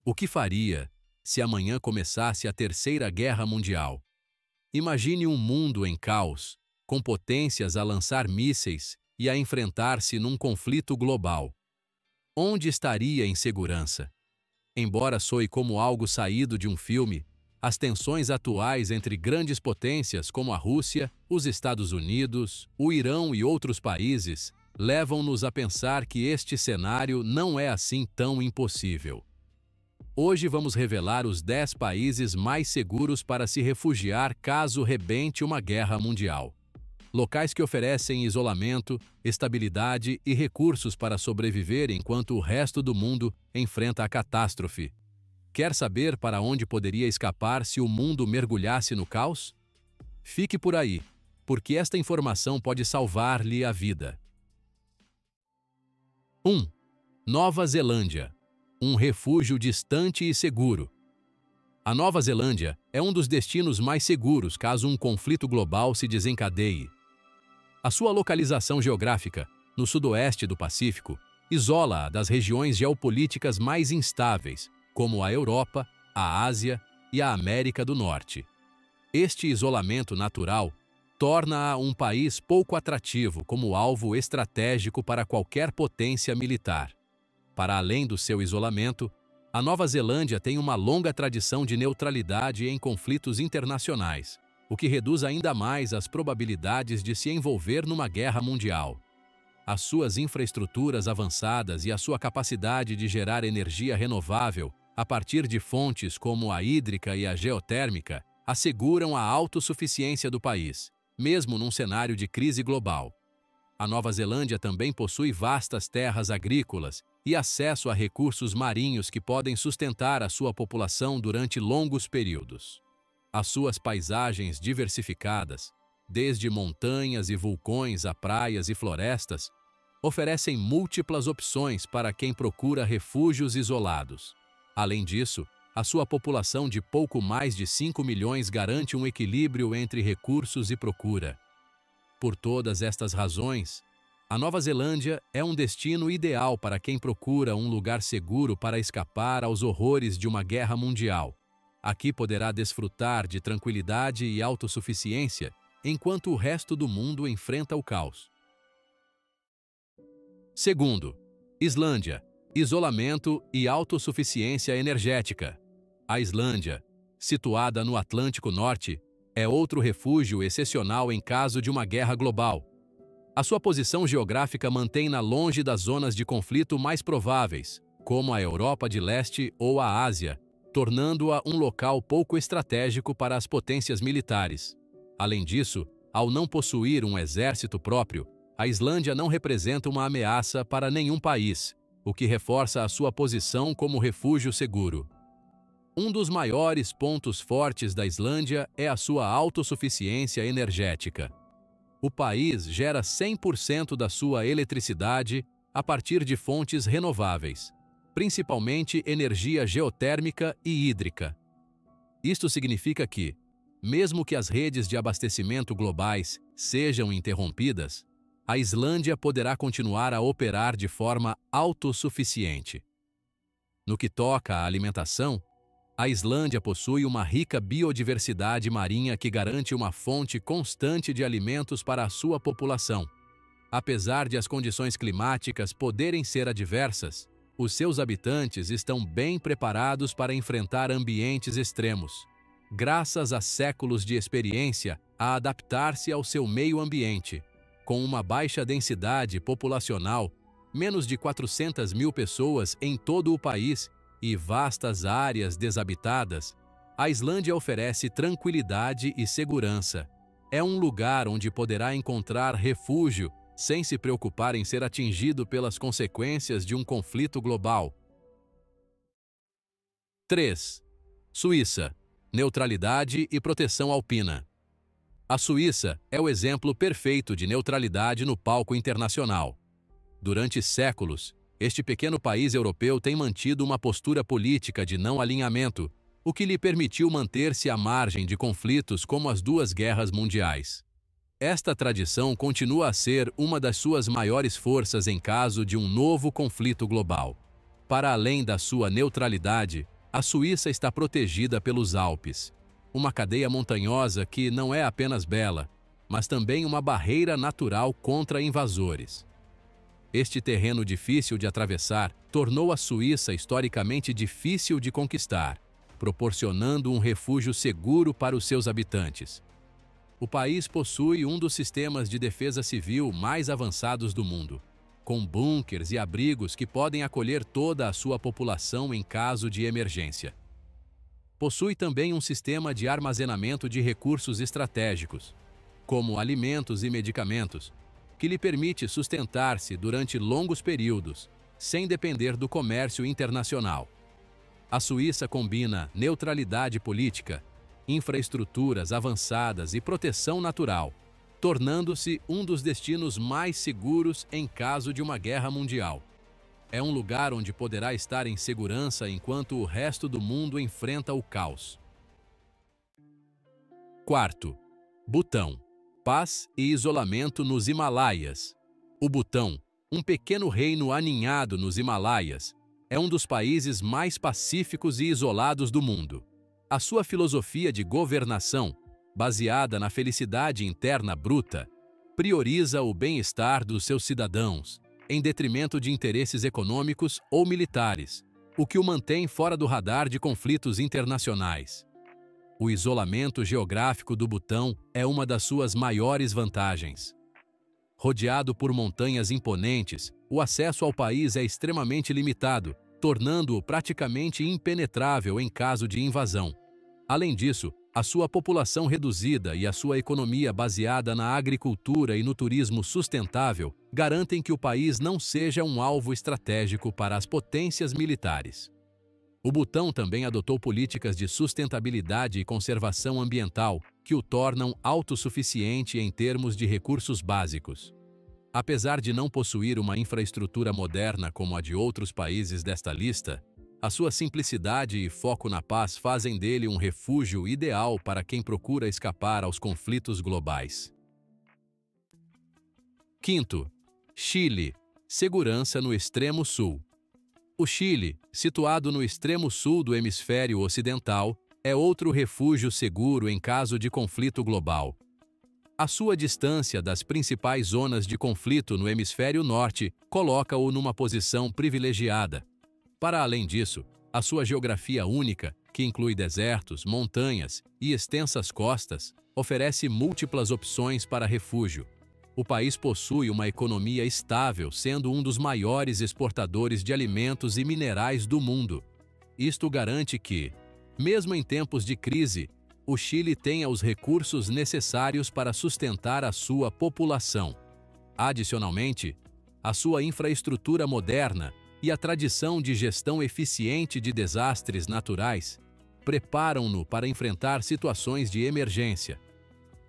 O que faria se amanhã começasse a Terceira Guerra Mundial? Imagine um mundo em caos, com potências a lançar mísseis e a enfrentar-se num conflito global. Onde estaria a insegurança? Embora soe como algo saído de um filme, as tensões atuais entre grandes potências como a Rússia, os Estados Unidos, o Irão e outros países levam-nos a pensar que este cenário não é assim tão impossível. Hoje vamos revelar os 10 países mais seguros para se refugiar caso rebente uma guerra mundial. Locais que oferecem isolamento, estabilidade e recursos para sobreviver enquanto o resto do mundo enfrenta a catástrofe. Quer saber para onde poderia escapar se o mundo mergulhasse no caos? Fique por aí, porque esta informação pode salvar-lhe a vida. 1. Nova Zelândia. Um refúgio distante e seguro. A Nova Zelândia é um dos destinos mais seguros caso um conflito global se desencadeie. A sua localização geográfica, no sudoeste do Pacífico, isola-a das regiões geopolíticas mais instáveis, como a Europa, a Ásia e a América do Norte. Este isolamento natural torna-a um país pouco atrativo como alvo estratégico para qualquer potência militar. Para além do seu isolamento, a Nova Zelândia tem uma longa tradição de neutralidade em conflitos internacionais, o que reduz ainda mais as probabilidades de se envolver numa guerra mundial. As suas infraestruturas avançadas e a sua capacidade de gerar energia renovável a partir de fontes como a hídrica e a geotérmica asseguram a autossuficiência do país, mesmo num cenário de crise global. A Nova Zelândia também possui vastas terras agrícolas e acesso a recursos marinhos que podem sustentar a sua população durante longos períodos. As suas paisagens diversificadas, desde montanhas e vulcões a praias e florestas, oferecem múltiplas opções para quem procura refúgios isolados. Além disso, a sua população de pouco mais de 5 milhões garante um equilíbrio entre recursos e procura. Por todas estas razões, a Nova Zelândia é um destino ideal para quem procura um lugar seguro para escapar aos horrores de uma guerra mundial. Aqui poderá desfrutar de tranquilidade e autossuficiência, enquanto o resto do mundo enfrenta o caos. 2. Islândia. Isolamento e autossuficiência energética. A Islândia, situada no Atlântico Norte, é outro refúgio excepcional em caso de uma guerra global. A sua posição geográfica mantém-na longe das zonas de conflito mais prováveis, como a Europa de Leste ou a Ásia, tornando-a um local pouco estratégico para as potências militares. Além disso, ao não possuir um exército próprio, a Islândia não representa uma ameaça para nenhum país, o que reforça a sua posição como refúgio seguro. Um dos maiores pontos fortes da Islândia é a sua autossuficiência energética. O país gera 100% da sua eletricidade a partir de fontes renováveis, principalmente energia geotérmica e hídrica. Isto significa que, mesmo que as redes de abastecimento globais sejam interrompidas, a Islândia poderá continuar a operar de forma autossuficiente. No que toca à alimentação, a Islândia possui uma rica biodiversidade marinha que garante uma fonte constante de alimentos para a sua população. Apesar de as condições climáticas poderem ser adversas, os seus habitantes estão bem preparados para enfrentar ambientes extremos, graças a séculos de experiência a adaptar-se ao seu meio ambiente. Com uma baixa densidade populacional, menos de 400 mil pessoas em todo o país e vastas áreas desabitadas, a Islândia oferece tranquilidade e segurança. É um lugar onde poderá encontrar refúgio sem se preocupar em ser atingido pelas consequências de um conflito global. 3. Suíça. Neutralidade e proteção alpina. A Suíça é o exemplo perfeito de neutralidade no palco internacional. Durante séculos, este pequeno país europeu tem mantido uma postura política de não alinhamento, o que lhe permitiu manter-se à margem de conflitos como as duas guerras mundiais. Esta tradição continua a ser uma das suas maiores forças em caso de um novo conflito global. Para além da sua neutralidade, A Suíça está protegida pelos Alpes, uma cadeia montanhosa que não é apenas bela, mas também uma barreira natural contra invasores. Este terreno difícil de atravessar tornou a Suíça historicamente difícil de conquistar, proporcionando um refúgio seguro para os seus habitantes. O país possui um dos sistemas de defesa civil mais avançados do mundo, com bunkers e abrigos que podem acolher toda a sua população em caso de emergência. Possui também um sistema de armazenamento de recursos estratégicos, como alimentos e medicamentos, que lhe permite sustentar-se durante longos períodos, sem depender do comércio internacional. A Suíça combina neutralidade política, infraestruturas avançadas e proteção natural, tornando-se um dos destinos mais seguros em caso de uma guerra mundial. É um lugar onde poderá estar em segurança enquanto o resto do mundo enfrenta o caos. Quarto, Butão. Paz e isolamento nos Himalaias. O Butão, um pequeno reino aninhado nos Himalaias, é um dos países mais pacíficos e isolados do mundo. A sua filosofia de governação, baseada na felicidade interna bruta, prioriza o bem-estar dos seus cidadãos, em detrimento de interesses econômicos ou militares, o que o mantém fora do radar de conflitos internacionais. O isolamento geográfico do Butão é uma das suas maiores vantagens. Rodeado por montanhas imponentes, o acesso ao país é extremamente limitado, tornando-o praticamente impenetrável em caso de invasão. Além disso, a sua população reduzida e a sua economia baseada na agricultura e no turismo sustentável garantem que o país não seja um alvo estratégico para as potências militares. O Butão também adotou políticas de sustentabilidade e conservação ambiental que o tornam autossuficiente em termos de recursos básicos. Apesar de não possuir uma infraestrutura moderna como a de outros países desta lista, a sua simplicidade e foco na paz fazem dele um refúgio ideal para quem procura escapar aos conflitos globais. Quinto, Chile. Segurança no extremo sul. O Chile, situado no extremo sul do hemisfério ocidental, é outro refúgio seguro em caso de conflito global. A sua distância das principais zonas de conflito no hemisfério norte coloca-o numa posição privilegiada. Para além disso, a sua geografia única, que inclui desertos, montanhas e extensas costas, oferece múltiplas opções para refúgio. O país possui uma economia estável, sendo um dos maiores exportadores de alimentos e minerais do mundo. Isto garante que, mesmo em tempos de crise, o Chile tenha os recursos necessários para sustentar a sua população. Adicionalmente, a sua infraestrutura moderna e a tradição de gestão eficiente de desastres naturais preparam-no para enfrentar situações de emergência.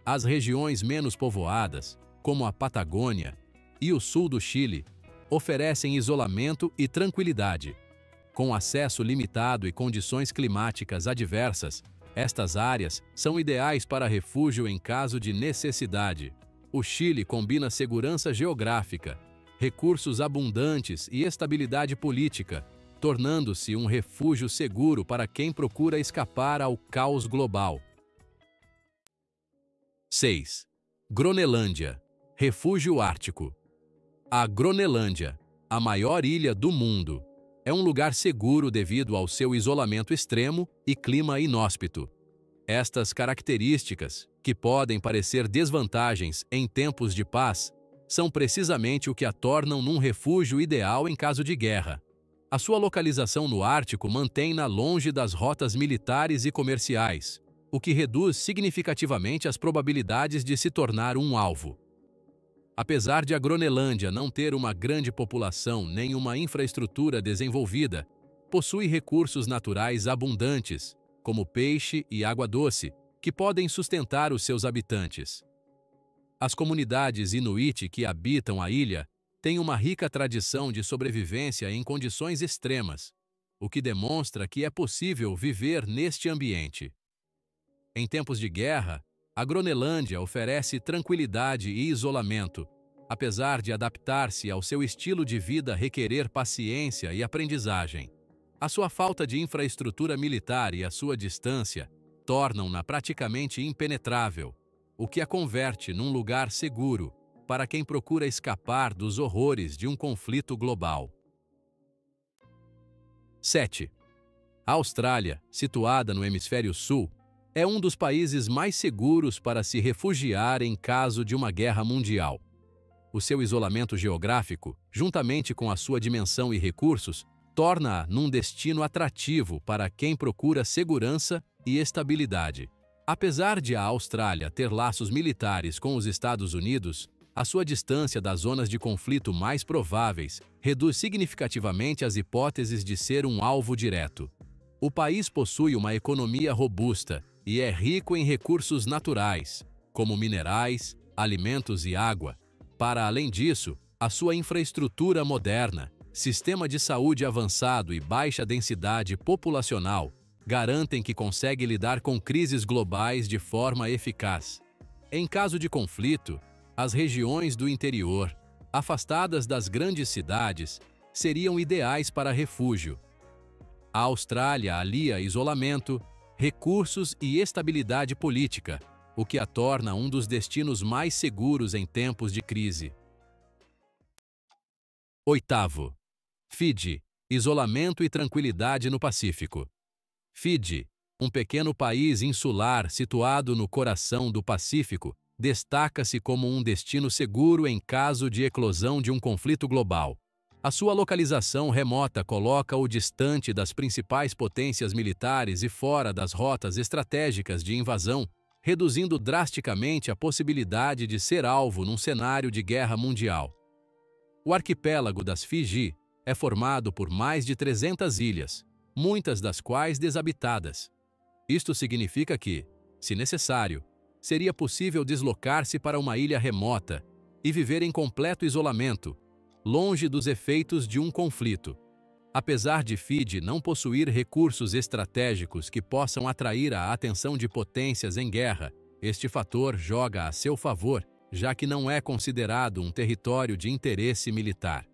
As regiões menos povoadas, como a Patagônia e o sul do Chile, oferecem isolamento e tranquilidade. Com acesso limitado e condições climáticas adversas, estas áreas são ideais para refúgio em caso de necessidade. O Chile combina segurança geográfica, recursos abundantes e estabilidade política, tornando-se um refúgio seguro para quem procura escapar ao caos global. 6. Gronelândia. Refúgio ártico. A Gronelândia, a maior ilha do mundo, é um lugar seguro devido ao seu isolamento extremo e clima inóspito. Estas características, que podem parecer desvantagens em tempos de paz, são precisamente o que a tornam num refúgio ideal em caso de guerra. A sua localização no Ártico mantém-na longe das rotas militares e comerciais, o que reduz significativamente as probabilidades de se tornar um alvo. Apesar de a Gronelândia não ter uma grande população nem uma infraestrutura desenvolvida, possui recursos naturais abundantes, como peixe e água doce, que podem sustentar os seus habitantes. As comunidades Inuit que habitam a ilha têm uma rica tradição de sobrevivência em condições extremas, o que demonstra que é possível viver neste ambiente. Em tempos de guerra, a Gronelândia oferece tranquilidade e isolamento, apesar de adaptar-se ao seu estilo de vida requerer paciência e aprendizagem. A sua falta de infraestrutura militar e a sua distância tornam-na praticamente impenetrável, o que a converte num lugar seguro para quem procura escapar dos horrores de um conflito global. 7. A Austrália, situada no Hemisfério Sul, é um dos países mais seguros para se refugiar em caso de uma guerra mundial. O seu isolamento geográfico, juntamente com a sua dimensão e recursos, torna-a num destino atrativo para quem procura segurança e estabilidade. Apesar de a Austrália ter laços militares com os Estados Unidos, a sua distância das zonas de conflito mais prováveis reduz significativamente as hipóteses de ser um alvo direto. O país possui uma economia robusta e é rico em recursos naturais, como minerais, alimentos e água. Para além disso, a sua infraestrutura moderna, sistema de saúde avançado e baixa densidade populacional garantem que consegue lidar com crises globais de forma eficaz. Em caso de conflito, as regiões do interior, afastadas das grandes cidades, seriam ideais para refúgio. A Austrália alia isolamento, recursos e estabilidade política, o que a torna um dos destinos mais seguros em tempos de crise. 8. Fiji, isolamento e tranquilidade no Pacífico. Fiji, um pequeno país insular situado no coração do Pacífico, destaca-se como um destino seguro em caso de eclosão de um conflito global. A sua localização remota coloca-o distante das principais potências militares e fora das rotas estratégicas de invasão, reduzindo drasticamente a possibilidade de ser alvo num cenário de guerra mundial. O arquipélago das Fiji é formado por mais de 300 ilhas, muitas das quais desabitadas. Isto significa que, se necessário, seria possível deslocar-se para uma ilha remota e viver em completo isolamento, longe dos efeitos de um conflito. Apesar de Fiji não possuir recursos estratégicos que possam atrair a atenção de potências em guerra, este fator joga a seu favor, já que não é considerado um território de interesse militar.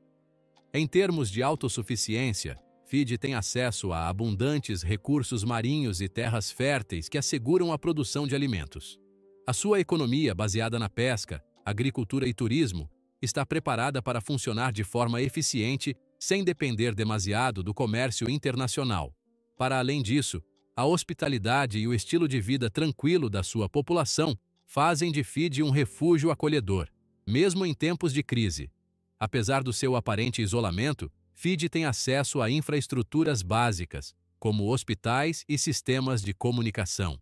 Em termos de autossuficiência, Fiji tem acesso a abundantes recursos marinhos e terras férteis que asseguram a produção de alimentos. A sua economia, baseada na pesca, agricultura e turismo, está preparada para funcionar de forma eficiente sem depender demasiado do comércio internacional. Para além disso, a hospitalidade e o estilo de vida tranquilo da sua população fazem de Fiji um refúgio acolhedor, mesmo em tempos de crise. Apesar do seu aparente isolamento, Fiji tem acesso a infraestruturas básicas, como hospitais e sistemas de comunicação.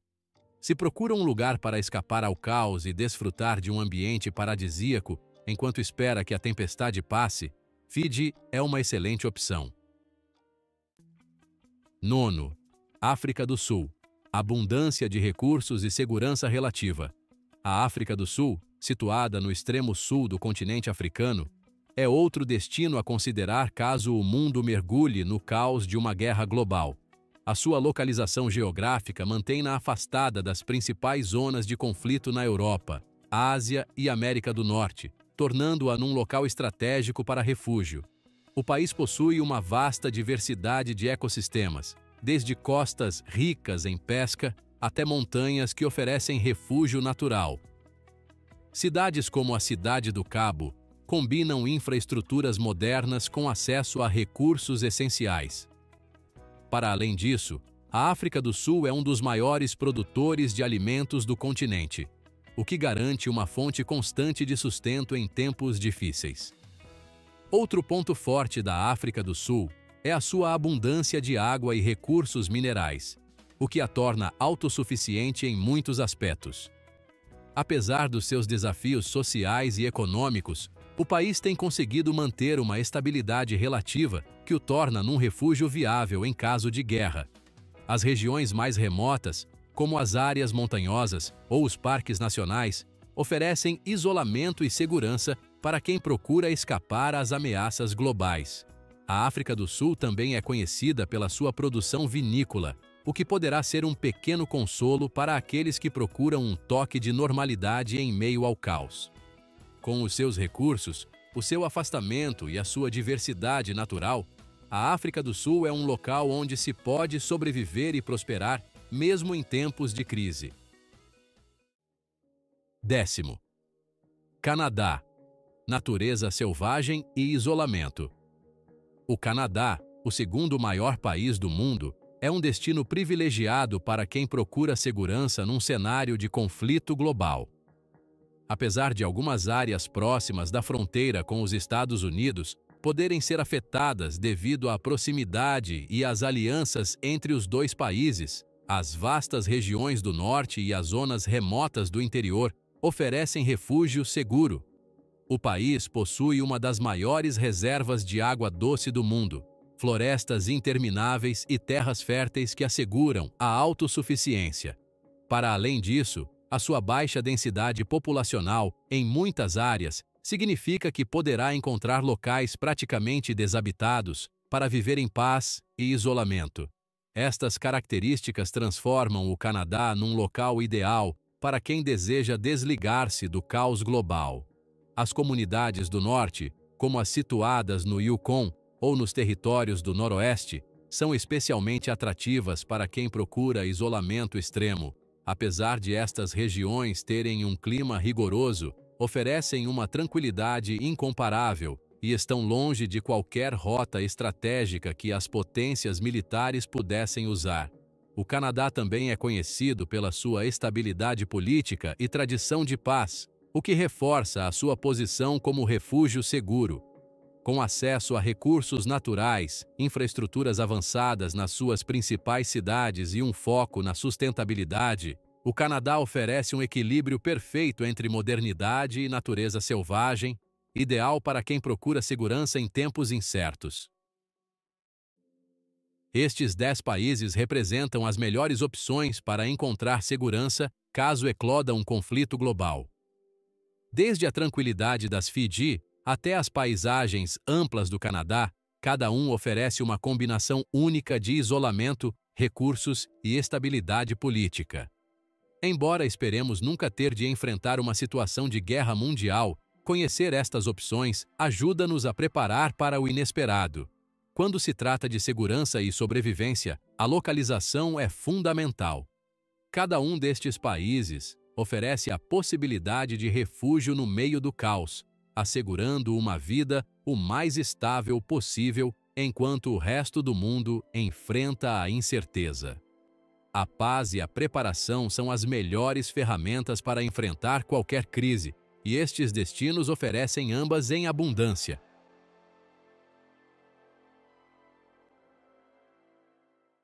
Se procura um lugar para escapar ao caos e desfrutar de um ambiente paradisíaco enquanto espera que a tempestade passe, Fiji é uma excelente opção. 9. África do Sul. Abundância de recursos e segurança relativa. A África do Sul, situada no extremo sul do continente africano, é outro destino a considerar caso o mundo mergulhe no caos de uma guerra global. A sua localização geográfica mantém-na afastada das principais zonas de conflito na Europa, Ásia e América do Norte, tornando-a num local estratégico para refúgio. O país possui uma vasta diversidade de ecossistemas, desde costas ricas em pesca até montanhas que oferecem refúgio natural. Cidades como a Cidade do Cabo combinam infraestruturas modernas com acesso a recursos essenciais. Para além disso, a África do Sul é um dos maiores produtores de alimentos do continente, o que garante uma fonte constante de sustento em tempos difíceis. Outro ponto forte da África do Sul é a sua abundância de água e recursos minerais, o que a torna autossuficiente em muitos aspectos. Apesar dos seus desafios sociais e econômicos, o país tem conseguido manter uma estabilidade relativa que o torna num refúgio viável em caso de guerra. As regiões mais remotas, como as áreas montanhosas ou os parques nacionais, oferecem isolamento e segurança para quem procura escapar às ameaças globais. A África do Sul também é conhecida pela sua produção vinícola, o que poderá ser um pequeno consolo para aqueles que procuram um toque de normalidade em meio ao caos. Com os seus recursos, o seu afastamento e a sua diversidade natural, A África do Sul é um local onde se pode sobreviver e prosperar, mesmo em tempos de crise. 10º. Canadá. Natureza selvagem e isolamento. O Canadá, o segundo maior país do mundo, é um destino privilegiado para quem procura segurança num cenário de conflito global. Apesar de algumas áreas próximas da fronteira com os Estados Unidos poderem ser afetadas devido à proximidade e às alianças entre os dois países, as vastas regiões do norte e as zonas remotas do interior oferecem refúgio seguro. O país possui uma das maiores reservas de água doce do mundo, florestas intermináveis e terras férteis que asseguram a autossuficiência. Para além disso, a sua baixa densidade populacional em muitas áreas significa que poderá encontrar locais praticamente desabitados para viver em paz e isolamento. Estas características transformam o Canadá num local ideal para quem deseja desligar-se do caos global. As comunidades do norte, como as situadas no Yukon ou nos territórios do noroeste, são especialmente atrativas para quem procura isolamento extremo. Apesar de estas regiões terem um clima rigoroso, oferecem uma tranquilidade incomparável e estão longe de qualquer rota estratégica que as potências militares pudessem usar. O Canadá também é conhecido pela sua estabilidade política e tradição de paz, o que reforça a sua posição como refúgio seguro. Com acesso a recursos naturais, infraestruturas avançadas nas suas principais cidades e um foco na sustentabilidade, o Canadá oferece um equilíbrio perfeito entre modernidade e natureza selvagem, ideal para quem procura segurança em tempos incertos. Estes 10 países representam as melhores opções para encontrar segurança caso ecloda um conflito global. Desde a tranquilidade das Fiji até as paisagens amplas do Canadá, cada um oferece uma combinação única de isolamento, recursos e estabilidade política. Embora esperemos nunca ter de enfrentar uma situação de guerra mundial, conhecer estas opções ajuda-nos a preparar para o inesperado. Quando se trata de segurança e sobrevivência, a localização é fundamental. Cada um destes países oferece a possibilidade de refúgio no meio do caos, assegurando uma vida o mais estável possível enquanto o resto do mundo enfrenta a incerteza. A paz e a preparação são as melhores ferramentas para enfrentar qualquer crise, e estes destinos oferecem ambas em abundância.